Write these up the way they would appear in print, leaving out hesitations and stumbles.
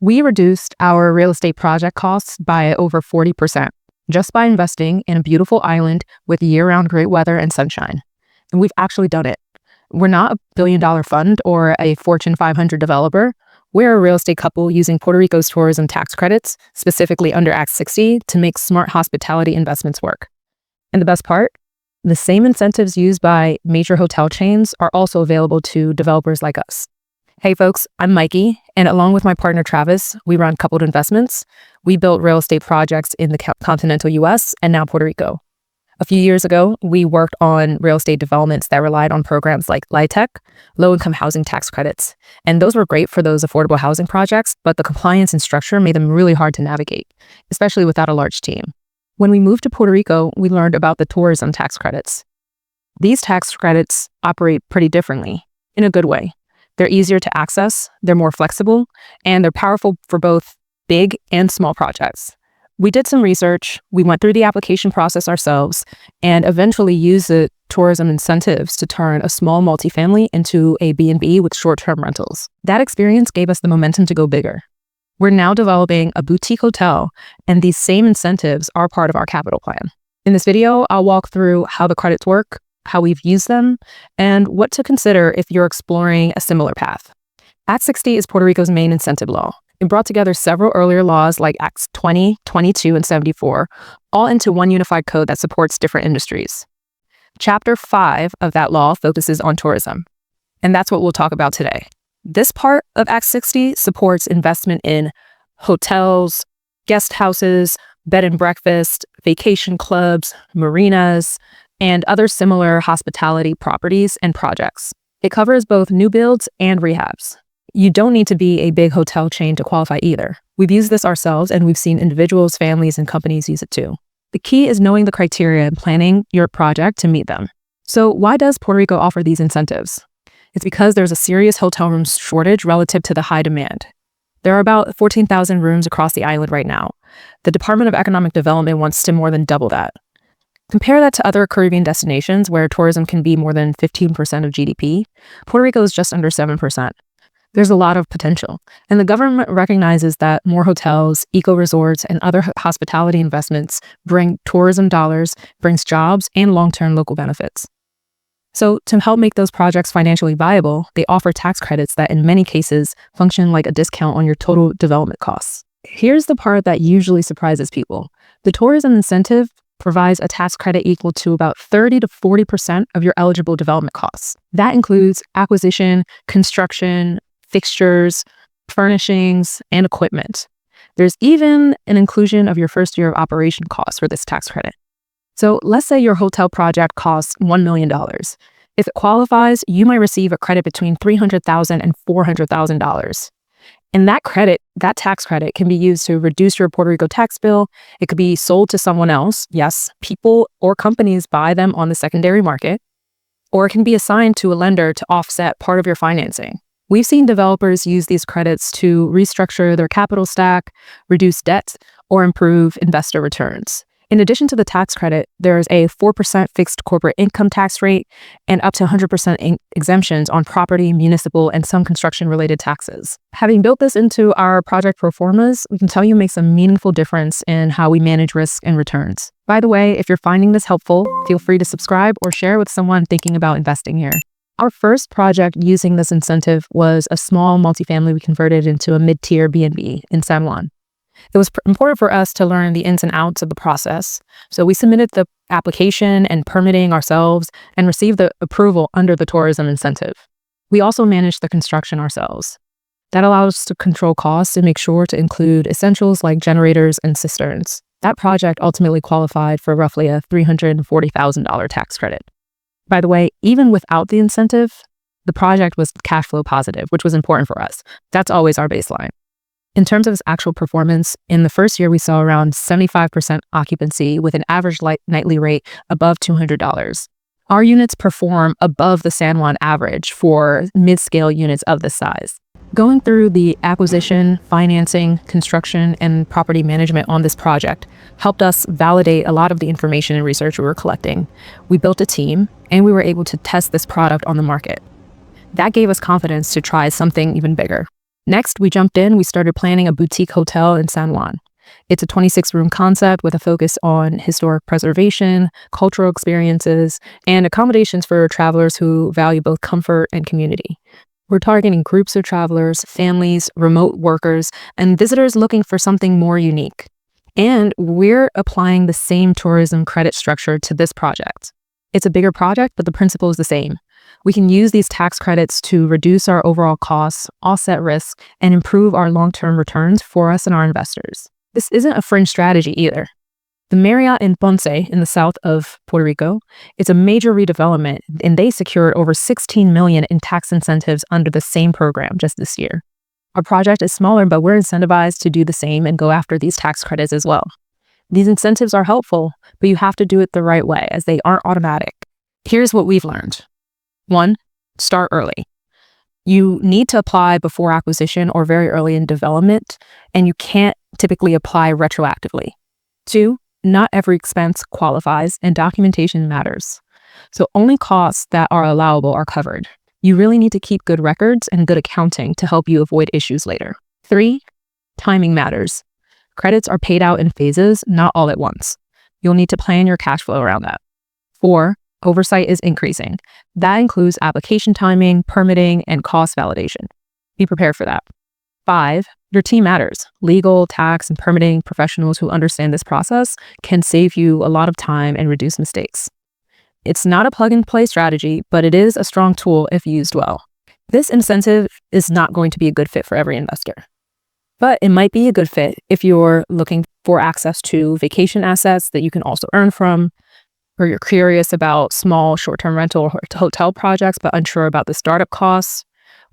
We reduced our real estate project costs by over 40% just by investing in a beautiful island with year-round great weather and sunshine. And we've actually done it. We're not a billion-dollar fund or a Fortune 500 developer. We're a real estate couple using Puerto Rico's tourism tax credits, specifically under Act 60, to make smart hospitality investments work. And the best part? The same incentives used by major hotel chains are also available to developers like us. Hey folks, I'm Mikey, and along with my partner Travis, we run Coupled Investments. We built real estate projects in the continental US and now Puerto Rico. A few years ago, we worked on real estate developments that relied on programs like LIHTC, low-income housing tax credits. And those were great for those affordable housing projects, but the compliance and structure made them really hard to navigate, especially without a large team. When we moved to Puerto Rico, we learned about the tourism tax credits. These tax credits operate pretty differently, in a good way. They're easier to access, they're more flexible, and they're powerful for both big and small projects. We did some research, we went through the application process ourselves, and eventually used the tourism incentives to turn a small multifamily into a B&B with short-term rentals. That experience gave us the momentum to go bigger. We're now developing a boutique hotel, and these same incentives are part of our capital plan. In this video, I'll walk through how the credits work, how we've used them, and what to consider if you're exploring a similar path. Act 60 is Puerto Rico's main incentive law. It brought together several earlier laws like Acts 20, 22, and 74, all into one unified code that supports different industries. Chapter 5 of that law focuses on tourism, and that's what we'll talk about today. This part of Act 60 supports investment in hotels, guest houses, bed and breakfast, vacation clubs, marinas, and other similar hospitality properties and projects. It covers both new builds and rehabs. You don't need to be a big hotel chain to qualify either. We've used this ourselves, and we've seen individuals, families, and companies use it too. The key is knowing the criteria and planning your project to meet them. So why does Puerto Rico offer these incentives? It's because there's a serious hotel room shortage relative to the high demand. There are about 14,000 rooms across the island right now. The Department of Economic Development wants to more than double that. Compare that to other Caribbean destinations where tourism can be more than 15% of GDP. Puerto Rico is just under 7%. There's a lot of potential, and the government recognizes that more hotels, eco-resorts, and other hospitality investments bring tourism dollars, brings jobs, and long-term local benefits. So to help make those projects financially viable, they offer tax credits that in many cases function like a discount on your total development costs. Here's the part that usually surprises people. The tourism incentive provides a tax credit equal to about 30 to 40% of your eligible development costs. That includes acquisition, construction, fixtures, furnishings, and equipment. There's even an inclusion of your first year of operation costs for this tax credit. So let's say your hotel project costs $1 million. If it qualifies, you might receive a credit between $300,000 and $400,000. And that tax credit can be used to reduce your Puerto Rico tax bill. It could be sold to someone else. Yes, people or companies buy them on the secondary market. Or it can be assigned to a lender to offset part of your financing. We've seen developers use these credits to restructure their capital stack, reduce debt, or improve investor returns. In addition to the tax credit, there's a 4% fixed corporate income tax rate and up to 100% exemptions on property, municipal, and some construction-related taxes. Having built this into our project pro formas, we can tell you it makes a meaningful difference in how we manage risk and returns. By the way, if you're finding this helpful, feel free to subscribe or share with someone thinking about investing here. Our first project using this incentive was a small multifamily we converted into a mid-tier B&B in San Juan. It was important for us to learn the ins and outs of the process, so we submitted the application and permitting ourselves and received the approval under the tourism incentive. We also managed the construction ourselves. That allowed us to control costs and make sure to include essentials like generators and cisterns. That project ultimately qualified for roughly a $340,000 tax credit. By the way, even without the incentive, the project was cash flow positive, which was important for us. That's always our baseline. In terms of its actual performance, in the first year, we saw around 75% occupancy with an average nightly rate above $200. Our units perform above the San Juan average for mid-scale units of this size. Going through the acquisition, financing, construction, and property management on this project helped us validate a lot of the information and research we were collecting. We built a team, and we were able to test this product on the market. That gave us confidence to try something even bigger. Next, we jumped in, we started planning a boutique hotel in San Juan. It's a 26-room concept with a focus on historic preservation, cultural experiences, and accommodations for travelers who value both comfort and community. We're targeting groups of travelers, families, remote workers, and visitors looking for something more unique. And we're applying the same tourism credit structure to this project. It's a bigger project, but the principle is the same. We can use these tax credits to reduce our overall costs, offset risk, and improve our long-term returns for us and our investors. This isn't a fringe strategy either. The Marriott in Ponce in the south of Puerto Rico, it's a major redevelopment, and they secured over $16 million in tax incentives under the same program just this year. Our project is smaller, but we're incentivized to do the same and go after these tax credits as well. These incentives are helpful, but you have to do it the right way as they aren't automatic. Here's what we've learned. 1, start early. You need to apply before acquisition or very early in development, and you can't typically apply retroactively. 2, not every expense qualifies and documentation matters. So only costs that are allowable are covered. You really need to keep good records and good accounting to help you avoid issues later. 3, timing matters. Credits are paid out in phases, not all at once. You'll need to plan your cash flow around that. 4, oversight is increasing. That includes application timing, permitting, and cost validation. Be prepared for that. 5, your team matters. Legal, tax, and permitting professionals who understand this process can save you a lot of time and reduce mistakes. It's not a plug-and-play strategy, but it is a strong tool if used well. This incentive is not going to be a good fit for every investor, but it might be a good fit if you're looking for access to vacation assets that you can also earn from, or you're curious about small short-term rental or hotel projects but unsure about the startup costs,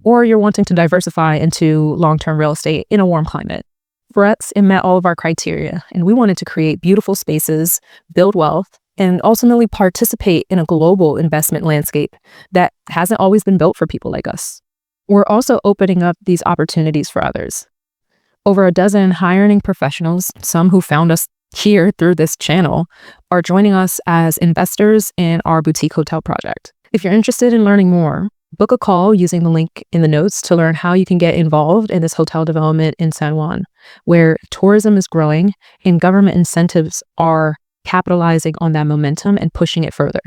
or you're wanting to diversify into long-term real estate in a warm climate. For us, it met all of our criteria, and we wanted to create beautiful spaces, build wealth, and ultimately participate in a global investment landscape that hasn't always been built for people like us. We're also opening up these opportunities for others. Over a dozen high-earning professionals, some who found us here through this channel, are joining us as investors in our boutique hotel project. If you're interested in learning more, book a call using the link in the notes to learn how you can get involved in this hotel development in San Juan, where tourism is growing and government incentives are capitalizing on that momentum and pushing it further.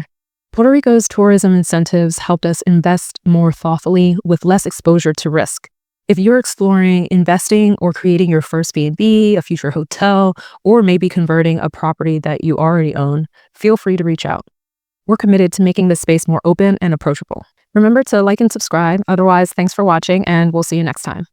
Puerto Rico's tourism incentives helped us invest more thoughtfully with less exposure to risk. If you're exploring investing or creating your first B&B, a future hotel, or maybe converting a property that you already own, feel free to reach out. We're committed to making this space more open and approachable. Remember to like and subscribe. Otherwise, thanks for watching, and we'll see you next time.